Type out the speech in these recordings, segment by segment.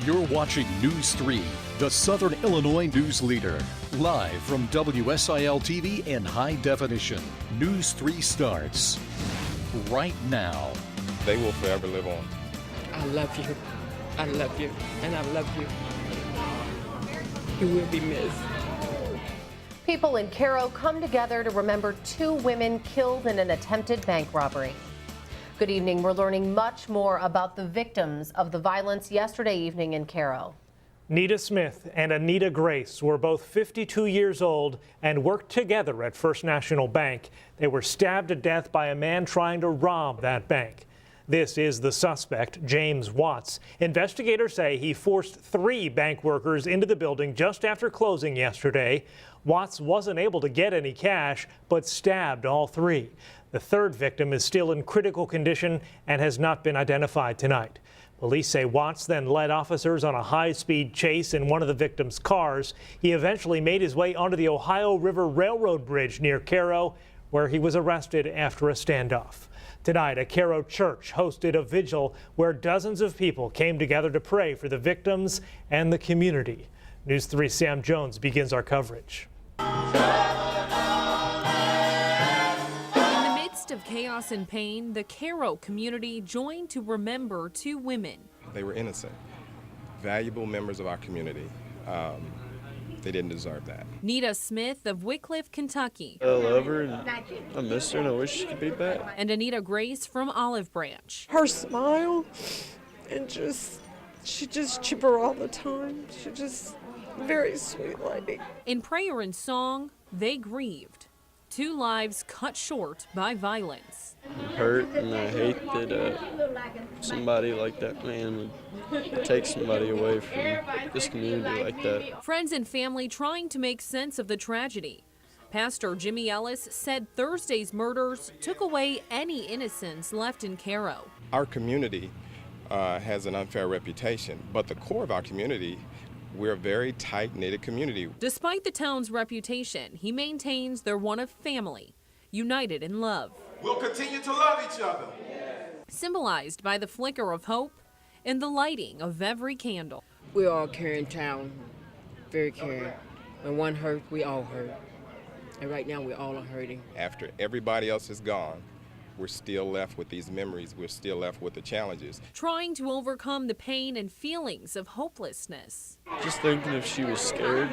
You're watching News 3, the Southern Illinois news leader. Live from WSIL TV in high definition. News 3 starts right now. They will forever live on. I love you. I love you. And I love you. You will be missed. People in Cairo come together to remember 2 women killed in an attempted bank robbery. Good evening. We're learning much more about the victims of the violence yesterday evening in Cairo. Nita Smith and Anita Grace were both 52 years old and worked together at First National Bank. They were stabbed to death by a man trying to rob that bank. This is the suspect, James Watts. Investigators say he forced 3 bank workers into the building just after closing yesterday. Watts wasn't able to get any cash, but stabbed all 3. The 3rd victim is still in critical condition and has not been identified tonight. Police say Watts then led officers on a high-speed chase in one of the victim's cars. He eventually made his way onto the Ohio River Railroad Bridge near Cairo, where he was arrested after a standoff. Tonight, a Cairo church hosted a vigil where dozens of people came together to pray for the victims and the community. News 3's Sam Jones begins our coverage. Of chaos and pain, the Cairo community joined to remember 2 women. They were innocent, valuable members of our community. They didn't deserve that. Nita Smith of Wickliffe, Kentucky. I love her and I miss her and I wish she could be back. And Anita Grace from Olive Branch. Her smile and she just chipper all the time. She just very sweet lady. In prayer and song, they grieved. 2 lives cut short by violence. I'm hurt and I hate that somebody like that man would take somebody away from this community like that. Friends and family trying to make sense of the tragedy. Pastor Jimmy Ellis said Thursday's murders took away any innocence left in Cairo. Our community has an unfair reputation, but the core of our community, we're a very tight-knit community. Despite the town's reputation, he maintains they're one of family, united in love. We'll continue to love each other. Symbolized by the flicker of hope and the lighting of every candle. We all caring town, very caring. When one hurt, we all hurt. And right now we all are hurting. After everybody else is gone, we're still left with these memories. We're still left with the challenges. Trying to overcome the pain and feelings of hopelessness. Just thinking if she was scared,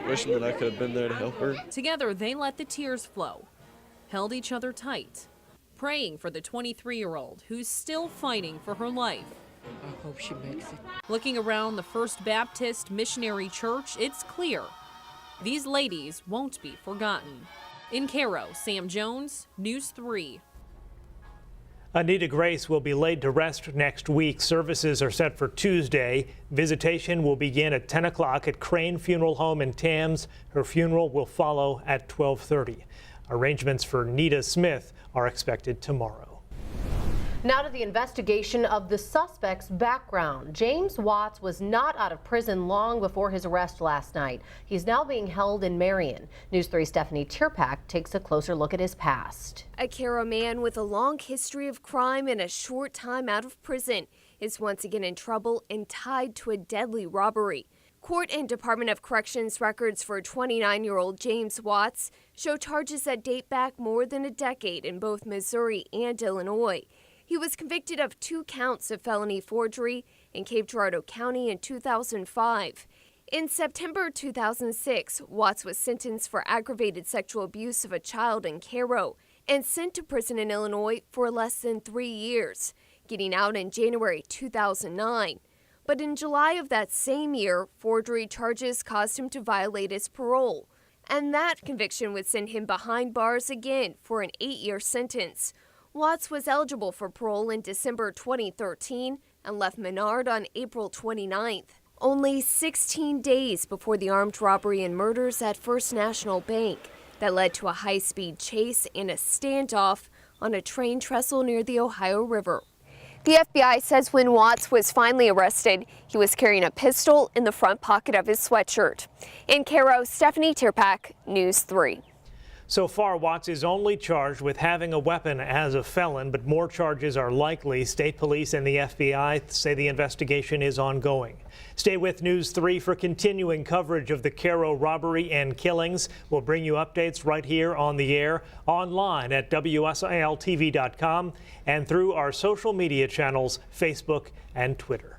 wishing that I could have been there to help her. Together, they let the tears flow, held each other tight, praying for the 23-year-old who's still fighting for her life. I hope she makes it. Looking around the First Baptist Missionary Church, it's clear these ladies won't be forgotten. In Cairo, Sam Jones, News 3. Anita Grace will be laid to rest next week. Services are set for Tuesday. Visitation will begin at 10 o'clock at Crane Funeral Home in Tams. Her funeral will follow at 12:30. Arrangements for Nita Smith are expected tomorrow. Now to the investigation of the suspect's background. James Watts was not out of prison long before his arrest last night. He's now being held in Marion. News 3's Stephanie Tierpak takes a closer look at his past. A Cairo man with a long history of crime and a short time out of prison is once again in trouble and tied to a deadly robbery. Court and Department of Corrections records for 29-year-old James Watts show charges that date back more than a decade in both Missouri and Illinois. He was convicted of 2 counts of felony forgery in Cape Girardeau County in 2005. In September 2006, Watts was sentenced for aggravated sexual abuse of a child in Cairo and sent to prison in Illinois for less than 3 years, getting out in January 2009. But in July of that same year, forgery charges caused him to violate his parole. And that conviction would send him behind bars again for an 8-year sentence. Watts was eligible for parole in December 2013 and left Menard on April 29th, only 16 days before the armed robbery and murders at First National Bank that led to a high-speed chase and a standoff on a train trestle near the Ohio River. The FBI says when Watts was finally arrested, he was carrying a pistol in the front pocket of his sweatshirt. In Cairo, Stephanie Tierpak, News 3. So far, Watts is only charged with having a weapon as a felon, but more charges are likely. State police and the FBI say the investigation is ongoing. Stay with News 3 for continuing coverage of the Cairo robbery and killings. We'll bring you updates right here on the air, online at WSILTV.com, and through our social media channels, Facebook and Twitter.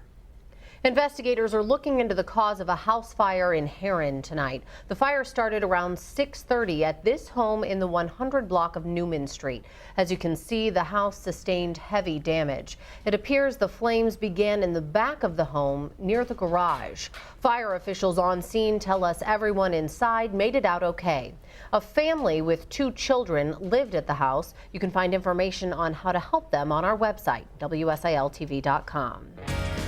Investigators are looking into the cause of a house fire in Heron tonight. The fire started around 6:30 at this home in the 100 block of Newman Street. As you can see, the house sustained heavy damage. It appears the flames began in the back of the home near the garage. Fire officials on scene tell us everyone inside made it out okay. A family with 2 children lived at the house. You can find information on how to help them on our website, WSILTV.com.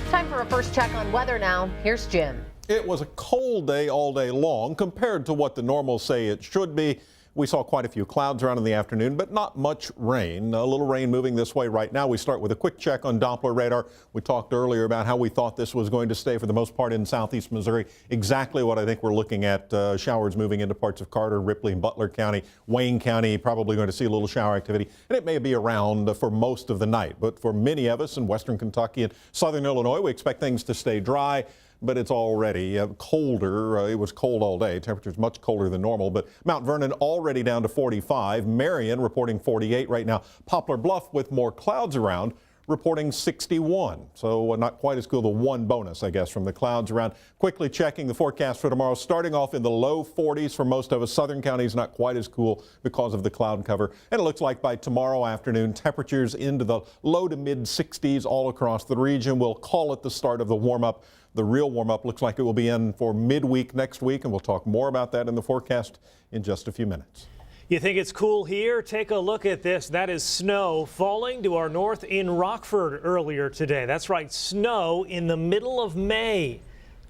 Time for a first check on weather now. Here's Jim. It was a cold day all day long compared to what the normals say it should be. We saw quite a few clouds around in the afternoon, but not much rain. A little rain moving this way right now. We start with a quick check on Doppler radar. We talked earlier about how we thought this was going to stay for the most part in southeast Missouri. Exactly what I think we're looking at. Showers moving into parts of Carter, Ripley, and Butler County. Wayne County probably going to see a little shower activity, and it may be around for most of the night. But for many of us in western Kentucky and southern Illinois, we expect things to stay dry. But it's already colder. It was cold all day. Temperatures much colder than normal. But Mount Vernon already down to 45. Marion reporting 48 right now. Poplar Bluff with more clouds around reporting 61. So not quite as cool. The one bonus, I guess, from the clouds around. Quickly checking the forecast for tomorrow. Starting off in the low 40s for most of us. Southern counties not quite as cool because of the cloud cover. And it looks like by tomorrow afternoon, temperatures into the low to mid 60s all across the region. We'll call it the start of the warm-up. The real warm-up looks like it will be in for midweek next week, and we'll talk more about that in the forecast in just a few minutes. You think it's cool here? Take a look at this. That is snow falling to our north in Rockford earlier today. That's right, snow in the middle of May.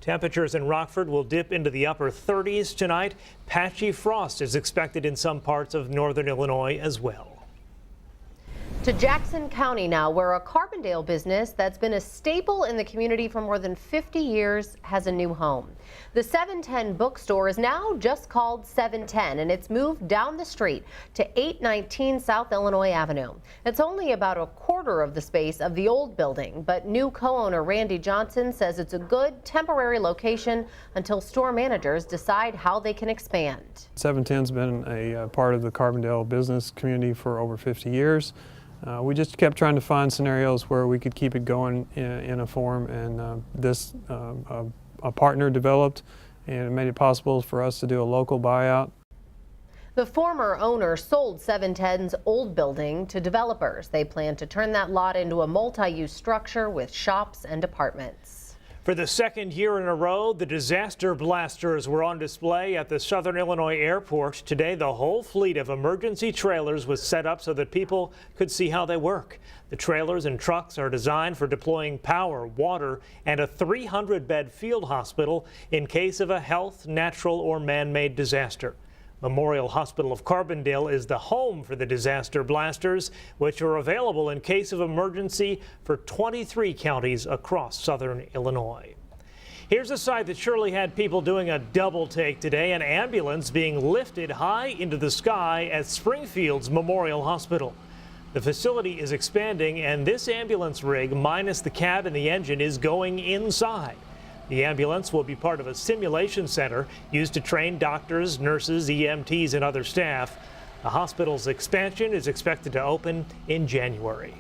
Temperatures in Rockford will dip into the upper 30s tonight. Patchy frost is expected in some parts of northern Illinois as well. To Jackson County now, where a Carbondale business that's been a staple in the community for more than 50 years has a new home. The 710 bookstore is now just called 710, and it's moved down the street to 819 South Illinois Avenue. It's only about a quarter of the space of the old building, but new co-owner Randy Johnson says it's a good temporary location until store managers decide how they can expand. 710's been a part of the Carbondale business community for over 50 years. We just kept trying to find scenarios where we could keep it going in a form, and a partner developed, and it made it possible for us to do a local buyout. The former owner sold 710's old building to developers. They plan to turn that lot into a multi-use structure with shops and apartments. For the second year in a row, the disaster blasters were on display at the Southern Illinois Airport. Today, the whole fleet of emergency trailers was set up so that people could see how they work. The trailers and trucks are designed for deploying power, water, and a 300-bed field hospital in case of a health, natural, or man-made disaster. Memorial Hospital of Carbondale is the home for the disaster blasters, which are available in case of emergency for 23 counties across southern Illinois. Here's a sight that surely had people doing a double take today, an ambulance being lifted high into the sky at Springfield's Memorial Hospital. The facility is expanding, and this ambulance rig, minus the cab and the engine, is going inside. The ambulance will be part of a simulation center used to train doctors, nurses, EMTs, and other staff. The hospital's expansion is expected to open in January.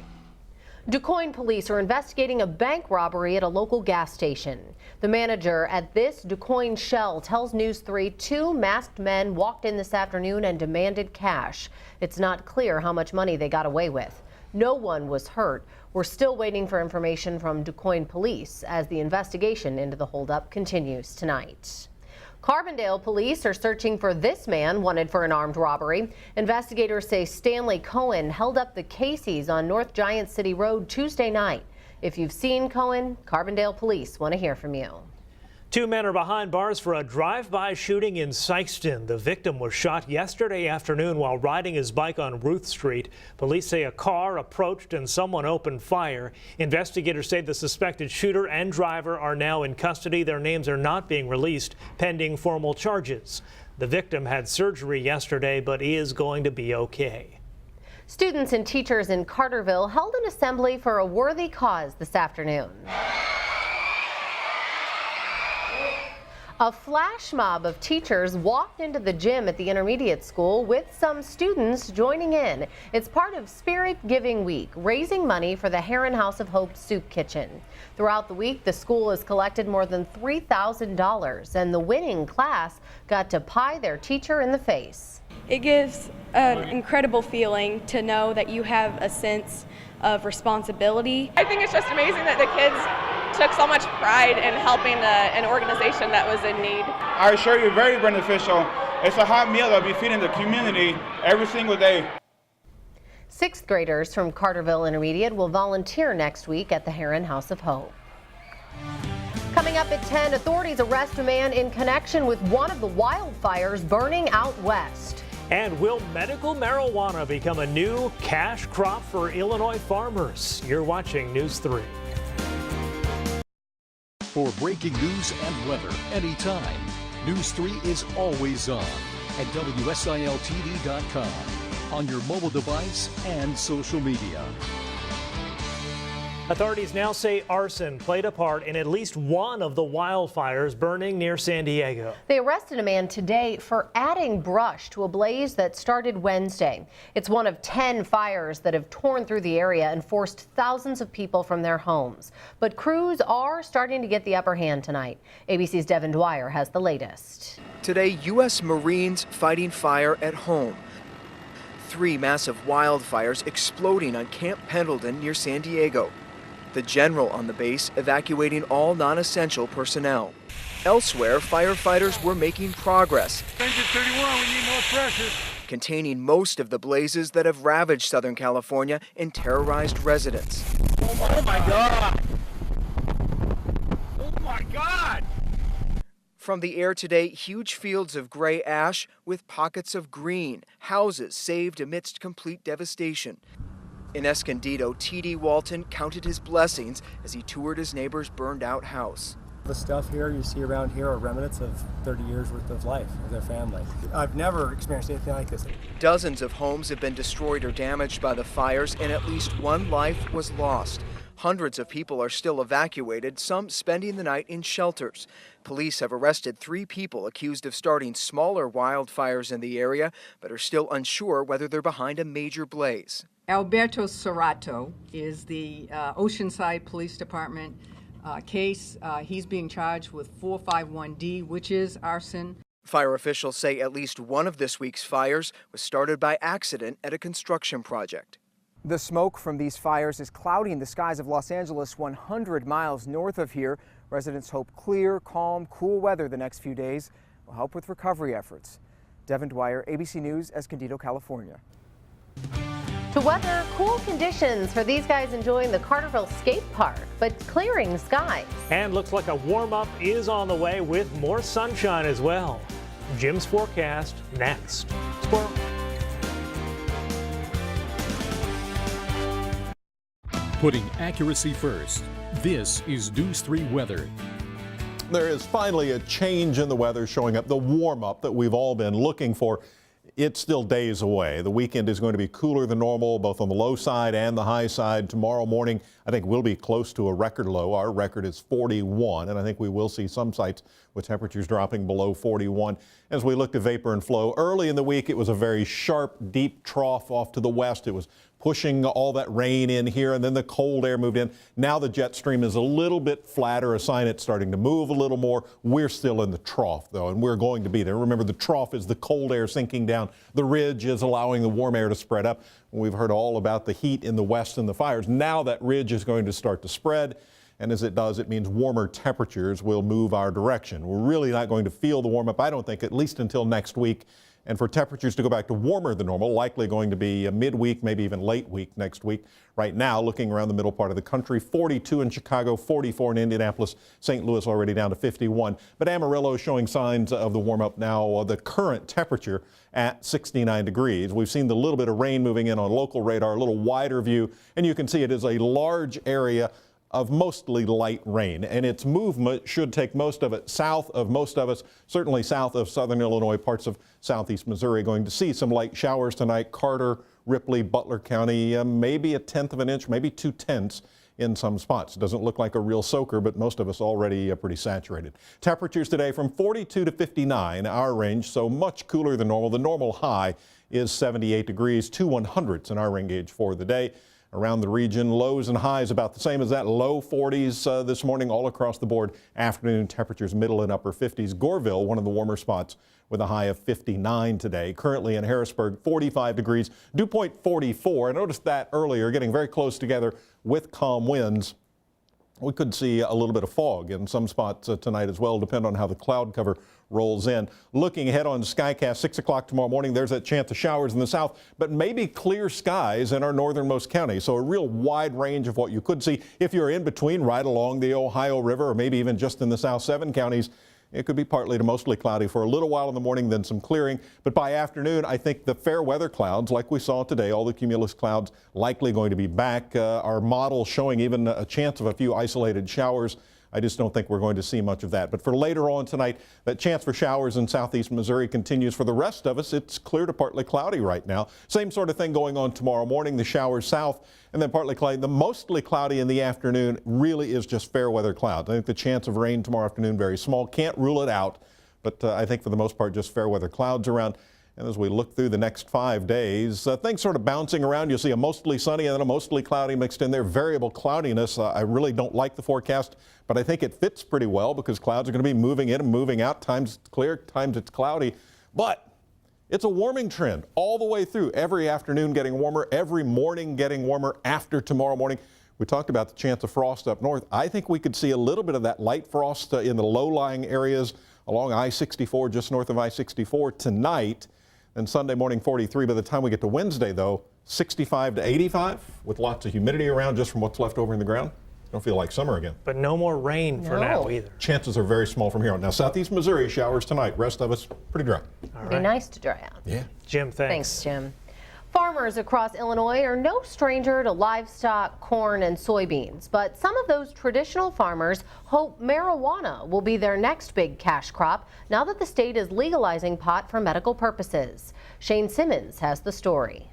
DuQuoin police are investigating a bank robbery at a local gas station. The manager at this DuQuoin Shell tells News 3 2 masked men walked in this afternoon and demanded cash. It's not clear how much money they got away with. No one was hurt. We're still waiting for information from DuQuoin police as the investigation into the holdup continues tonight. Carbondale police are searching for this man wanted for an armed robbery. Investigators say Stanley Cohen held up the Casey's on North Giant City Road Tuesday night. If you've seen Cohen, Carbondale police want to hear from you. 2 men are behind bars for a drive-by shooting in Sykeston. The victim was shot yesterday afternoon while riding his bike on Ruth Street. Police say a car approached and someone opened fire. Investigators say the suspected shooter and driver are now in custody. Their names are not being released pending formal charges. The victim had surgery yesterday but is going to be okay. Students and teachers in Carterville held an assembly for a worthy cause this afternoon. A flash mob of teachers walked into the gym at the intermediate school with some students joining in. It's part of Spirit Giving Week, raising money for the Heron House of Hope Soup Kitchen. Throughout the week, the school has collected more than $3,000, and the winning class got to pie their teacher in the face. It gives an incredible feeling to know that you have a sense of responsibility. I think it's just amazing that the kids took so much pride in helping an organization that was in need. I assure you, very beneficial. It's a hot meal that we feed in the community every single day. 6th graders from Carterville Intermediate will volunteer next week at the Heron House of Hope. Coming up at 10, authorities arrest a man in connection with one of the wildfires burning out west. And will medical marijuana become a new cash crop for Illinois farmers? You're watching News 3. For breaking news and weather anytime, News 3 is always on at WSILTV.com, on your mobile device and social media. Authorities now say arson played a part in at least one of the wildfires burning near San Diego. They arrested a man today for adding brush to a blaze that started Wednesday. It's one of 10 fires that have torn through the area and forced thousands of people from their homes. But crews are starting to get the upper hand tonight. ABC's Devin Dwyer has the latest. Today, U.S. Marines fighting fire at home. 3 massive wildfires exploding on Camp Pendleton near San Diego. The general on the base evacuating all non-essential personnel. Elsewhere, firefighters were making progress, Engine 31, we need more pressure. containing most of the blazes that have ravaged Southern California and terrorized residents. Oh my God! Oh my God! From the air today, huge fields of gray ash with pockets of green, houses saved amidst complete devastation. In Escondido, T.D. Walton counted his blessings as he toured his neighbor's burned-out house. The stuff here you see around here are remnants of 30 years worth of life of their family. I've never experienced anything like this. Dozens of homes have been destroyed or damaged by the fires, and at least one life was lost. Hundreds of people are still evacuated, some spending the night in shelters. Police have arrested 3 people accused of starting smaller wildfires in the area, but are still unsure whether they're behind a major blaze. Alberto Serrato is the Oceanside Police Department case. He's being charged with 451D, which is arson. Fire officials say at least one of this week's fires was started by accident at a construction project. The smoke from these fires is clouding the skies of Los Angeles 100 miles north of here. Residents hope clear, calm, cool weather the next few days will help with recovery efforts. Devin Dwyer, ABC News, Escondido, California. To weather, cool conditions for these guys enjoying the Carterville skate park, but clearing skies. And looks like a warm-up is on the way with more sunshine as well. Jim's forecast next. Squirrel. Putting accuracy first, this is News 3 weather. There is finally a change in the weather showing up, the warm-up that we've all been looking for. It's still days away. The weekend is going to be cooler than normal, both on the low side and the high side. Tomorrow morning, I think we'll be close to a record low. Our record is 41, and I think we will see some sites with temperatures dropping below 41. As we look to vapor and flow, early in the week, it was a very sharp, deep trough off to the west. It was pushing all that rain in here, and then the cold air moved in. Now the jet stream is a little bit flatter, a sign it's starting to move a little more. We're still in the trough, though, and we're going to be there. Remember, the trough is the cold air sinking down. The ridge is allowing the warm air to spread up. We've heard all about the heat in the west and the fires. Now that ridge is going to start to spread, and as it does, it means warmer temperatures will move our direction. We're really not going to feel the warm-up, I don't think, at least until next week. And for temperatures to go back to warmer than normal, likely going to be a midweek, maybe even late week next week. Right now, looking around the middle part of the country, 42 in Chicago, 44 in Indianapolis, St. Louis already down to 51. But Amarillo showing signs of the warm-up now, the current temperature at 69 degrees. We've seen the little bit of rain moving in on local radar, a little wider view, and you can see it is a large area of mostly light rain, and its movement should take most of it south of most of us, certainly south of southern Illinois, parts of southeast Missouri. Going to see some light showers tonight. Carter, Ripley, Butler County, maybe 1/10 of an inch, maybe 2/10 in some spots. Doesn't look like a real soaker, but most of us already pretty saturated. Temperatures today from 42 to 59, our range, so much cooler than normal. The normal high is 78 degrees, 2 100ths in our rain gauge for the day. Around the region, lows and highs about the same as that. Low 40s this morning all across the board. Afternoon temperatures middle and upper 50s. Goreville, one of the warmer spots, with a high of 59 today. Currently in Harrisburg, 45 degrees. Dew point 44. I noticed that earlier, getting very close together with calm winds. We could see a little bit of fog in some spots tonight as well, depending on how the cloud cover rolls in. Looking ahead on Skycast, 6 o'clock tomorrow morning, there's that chance of showers in the south, but maybe clear skies in our northernmost counties. So a real wide range of what you could see. If you're in between, right along the Ohio River, or maybe even just in the south 7 counties, it could be partly to mostly cloudy for a little while in the morning, then some clearing. But by afternoon, I think the fair weather clouds, like we saw today, all the cumulus clouds likely going to be back. Our model showing even a chance of a few isolated showers. I just don't think we're going to see much of that. But for later on tonight, that chance for showers in southeast Missouri continues. For the rest of us, it's clear to partly cloudy right now. Same sort of thing going on tomorrow morning. The showers south and then partly cloudy. The mostly cloudy in the afternoon really is just fair weather clouds. I think the chance of rain tomorrow afternoon very small. Can't rule it out, but I think for the most part just fair weather clouds around. And as we look through the next 5 days, things sort of bouncing around. You'll see a mostly sunny and then a mostly cloudy mixed in there. Variable cloudiness. I really don't like the forecast, but I think it fits pretty well because clouds are going to be moving in and moving out. Times it's clear, times it's cloudy. But it's a warming trend all the way through. Every afternoon getting warmer, every morning getting warmer after tomorrow morning. We talked about the chance of frost up north. I think we could see a little bit of that light frost in the low-lying areas along I-64, just north of I-64 tonight. And Sunday morning 43. By the time we get to Wednesday, though, 65 to 85 with lots of humidity around just from what's left over in the ground. Don't feel like summer again. But no more rain for now either. Chances are very small from here on. Now, southeast Missouri showers tonight. Rest of us pretty dry. All right. Be nice to dry out. Yeah. Jim, thanks. Thanks, Jim. Farmers across Illinois are no stranger to livestock, corn, and soybeans, but some of those traditional farmers hope marijuana will be their next big cash crop now that the state is legalizing pot for medical purposes. Shane Simmons has the story.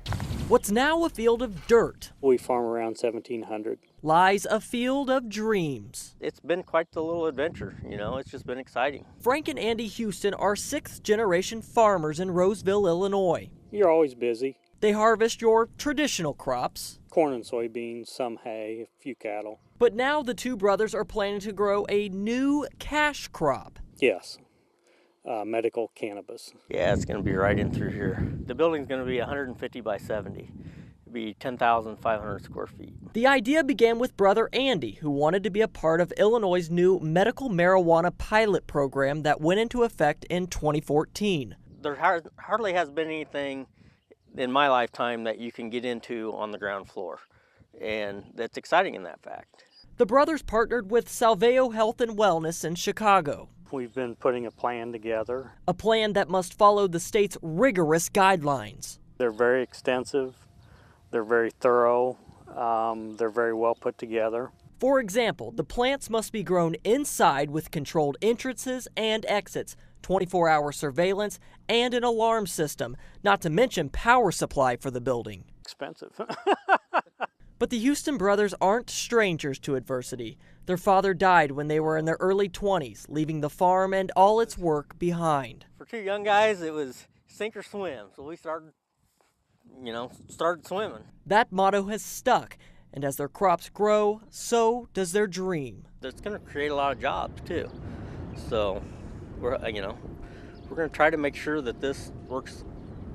What's now a field of dirt. We farm around 1,700. Lies a field of dreams. It's been quite the little adventure, you know, it's just been exciting. Frank and Andy Houston are 6th-generation farmers in Roseville, Illinois. You're always busy. They harvest your traditional crops. Corn and soybeans, some hay, a few cattle. But now the two brothers are planning to grow a new cash crop. Yes, medical cannabis. Yeah, it's going to be right in through here. The building's going to be 150 by 70. It'll be 10,500 square feet. The idea began with brother Andy, who wanted to be a part of Illinois' new medical marijuana pilot program that went into effect in 2014. There hardly has been anything in my lifetime that you can get into on the ground floor, and that's exciting in that fact. The brothers partnered with Salveo Health and Wellness in Chicago. We've been putting a plan together. A plan that must follow the state's rigorous guidelines. They're very extensive, they're very thorough, they're very well put together. For example, the plants must be grown inside with controlled entrances and exits, 24-hour surveillance, and an alarm system, not to mention power supply for the building. Expensive. But the Houston brothers aren't strangers to adversity. Their father died when they were in their early 20s, leaving the farm and all its work behind. For two young guys, it was sink or swim, so we started swimming. That motto has stuck, and as their crops grow, so does their dream. It's going to create a lot of jobs, too. So we're going to try to make sure that this works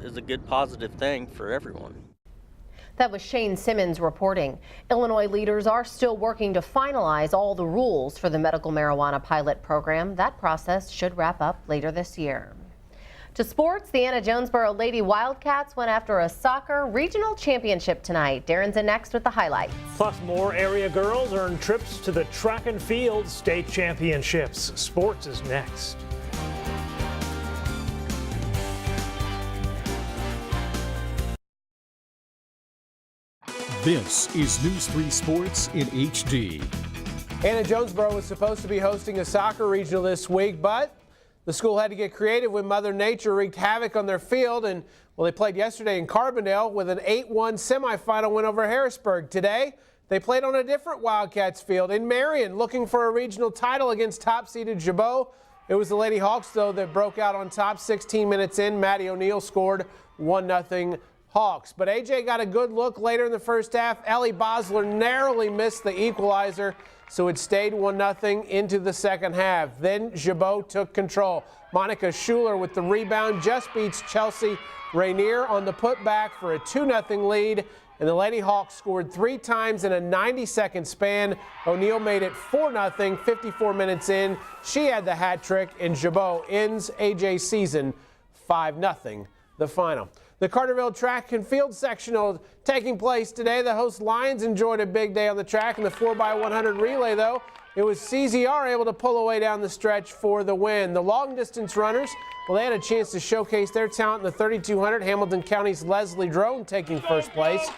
as a good, positive thing for everyone. That was Shane Simmons reporting. Illinois leaders are still working to finalize all the rules for the medical marijuana pilot program. That process should wrap up later this year. To sports, the Anna Jonesboro Lady Wildcats went after a soccer regional championship tonight. Darren's in next with the highlights. Plus, more area girls earn trips to the track and field state championships. Sports is next. This is News 3 Sports in HD. Anna Jonesboro was supposed to be hosting a soccer regional this week, but the school had to get creative when Mother Nature wreaked havoc on their field. And, well, they played yesterday in Carbondale with an 8-1 semifinal win over Harrisburg. Today, they played on a different Wildcats field in Marion, looking for a regional title against top-seeded Jabot. It was the Lady Hawks, though, that broke out on top 16 minutes in. Maddie O'Neill scored 1-0 Hawks. But AJ got a good look later in the first half. Ellie Bosler narrowly missed the equalizer, so it stayed 1-0 into the second half. Then Jabot took control. Monica Schuler with the rebound just beats Chelsea Rainier on the putback for a 2-0 lead. And the Lady Hawks scored 3 times in a 90-second span. O'Neill made it 4-0, 54 minutes in. She had the hat trick, and Jabot ends AJ's season 5-0, the final. The Carterville Track and Field Sectional taking place today. The host Lions enjoyed a big day on the track in the 4x100 relay, though. It was CZR able to pull away down the stretch for the win. The long-distance runners, well, they had a chance to showcase their talent in the 3200. Hamilton County's Leslie Drone taking first place.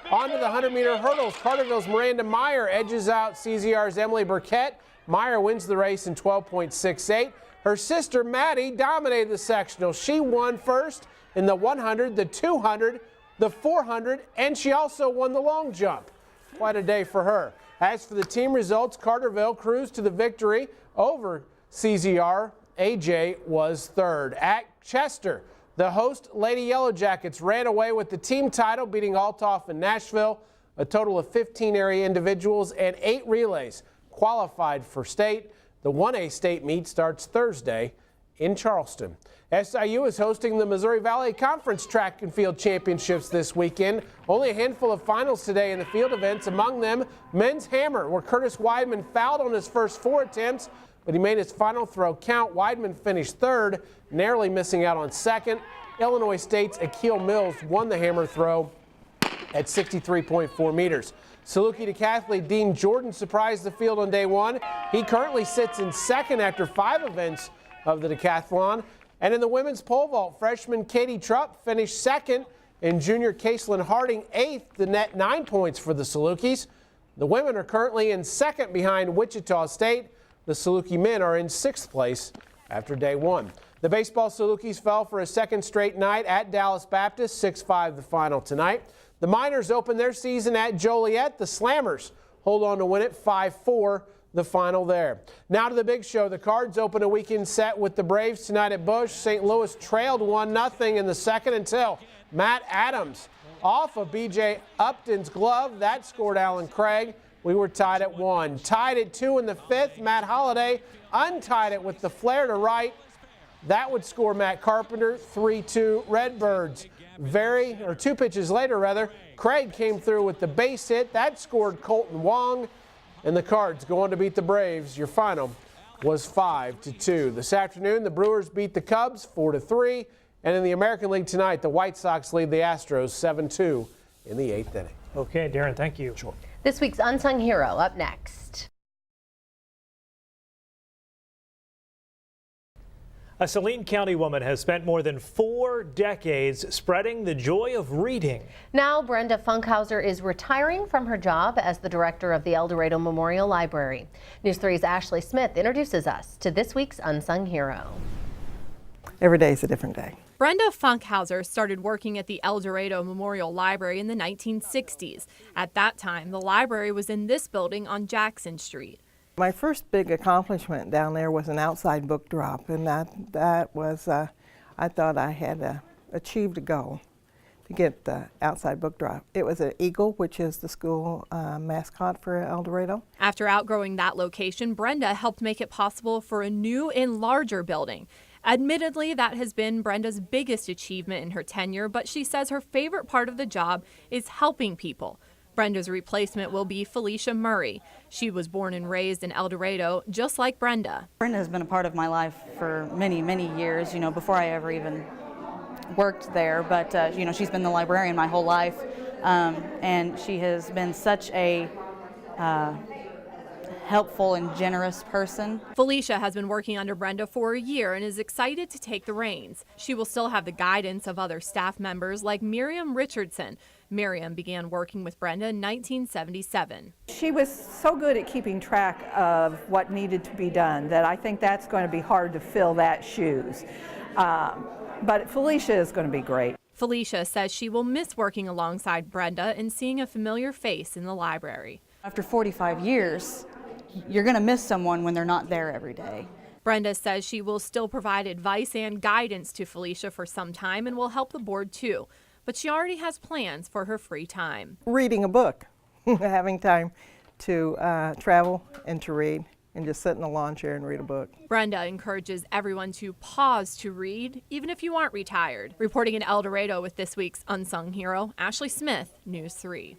On to the 100-meter hurdles. Carterville's Miranda Meyer edges out CZR's Emily Burkett. Meyer wins the race in 12.68. Her sister, Maddie, dominated the sectional. She won first in the 100, the 200, the 400, and she also won the long jump. Quite a day for her. As for the team results, Carterville cruised to the victory over CZR. AJ was third. At Chester, the host Lady Yellow Jackets ran away with the team title, beating Althoff and Nashville. A total of 15 area individuals and 8 relays qualified for state. The 1A state meet starts Thursday in Charleston. SIU is hosting the Missouri Valley Conference Track and Field Championships this weekend. Only a handful of finals today in the field events, among them men's hammer, where Curtis Weidman fouled on his first 4 attempts, but he made his final throw count. Weidman finished third, narrowly missing out on second. Illinois State's Akil Mills won the hammer throw at 63.4 meters. Saluki decathlete Dean Jordan surprised the field on day 1. He currently sits in second after 5 events of the decathlon. And in the women's pole vault, freshman Katie Trupp finished second and junior Caitlin Harding 8th, the net 9 points for the Salukis. The women are currently in second behind Wichita State. The Saluki men are in 6th place after day 1. The baseball Salukis fell for a second straight night at Dallas Baptist, 6-5 the final tonight. The Miners open their season at Joliet. The Slammers hold on to win it 5-4. The final there. Now to the big show. The Cards open a weekend set with the Braves tonight at Busch. St. Louis trailed 1-0 in the second until Matt Adams off of B.J. Upton's glove. That scored Alan Craig. We were tied at 1. Tied at 2 in the 5th. Matt Holliday untied it with the flare to right. That would score Matt Carpenter. 3-2 Redbirds. 2 pitches later, Craig came through with the base hit. That scored Colton Wong. And the Cards go on to beat the Braves. Your final was 5-2. This afternoon, the Brewers beat the Cubs 4-3. And in the American League tonight, the White Sox lead the Astros 7-2 in the 8th inning. Okay, Darren, thank you. Sure. This week's Unsung Hero up next. A Saline County woman has spent more than 4 decades spreading the joy of reading. Now Brenda Funkhauser is retiring from her job as the director of the El Dorado Memorial Library. News 3's Ashley Smith introduces us to this week's Unsung Hero. Every day is a different day. Brenda Funkhauser started working at the El Dorado Memorial Library in the 1960s. At that time, the library was in this building on Jackson Street. My first big accomplishment down there was an outside book drop, and that was, I thought I had achieved a goal to get the outside book drop. It was an eagle, which is the school mascot for El Dorado. After outgrowing that location, Brenda helped make it possible for a new and larger building. Admittedly, that has been Brenda's biggest achievement in her tenure, but she says her favorite part of the job is helping people. Brenda's replacement will be Felicia Murray. She was born and raised in El Dorado, just like Brenda. Brenda has been a part of my life for many, many years, before I ever even worked there. But, she's been the librarian my whole life, and she has been such a helpful and generous person. Felicia has been working under Brenda for a year and is excited to take the reins. She will still have the guidance of other staff members like Miriam Richardson. Miriam began working with Brenda in 1977. She was so good at keeping track of what needed to be done that I think that's going to be hard to fill that shoes. But Felicia is going to be great. Felicia says she will miss working alongside Brenda and seeing a familiar face in the library. After 45 years, you're going to miss someone when they're not there every day. Brenda says she will still provide advice and guidance to Felicia for some time and will help the board too. But she already has plans for her free time. Reading a book, having time to travel and to read, and just sit in a lawn chair and read a book. Brenda encourages everyone to pause to read, even if you aren't retired. Reporting in El Dorado with this week's Unsung Hero, Ashley Smith, News 3.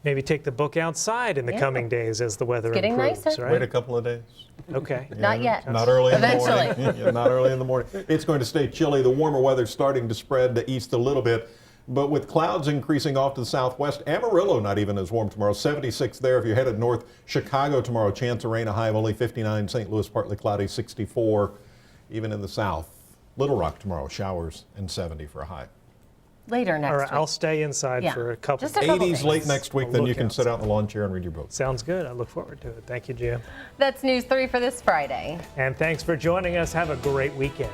Maybe take the book outside in the coming days as the weather Getting improves. nicer. Right? Wait a couple of days. Okay. Not yet. Not early in the Eventually. morning. Yeah, not early in the morning. It's going to stay chilly. The warmer weather starting to spread to east a little bit. But with clouds increasing off to the southwest, Amarillo not even as warm tomorrow. 76 there. If you're headed north, Chicago tomorrow, chance of rain, a high of only 59. St. Louis partly cloudy, 64. Even in the south. Little Rock tomorrow, showers and 70 for a high. Later next week. I'll stay inside for a couple Just a couple 80s days. late next week, then you can sit out in the lawn chair and read your book. Sounds good. I look forward to it. Thank you, Jim. That's News 3 for this Friday. And thanks for joining us. Have a great weekend.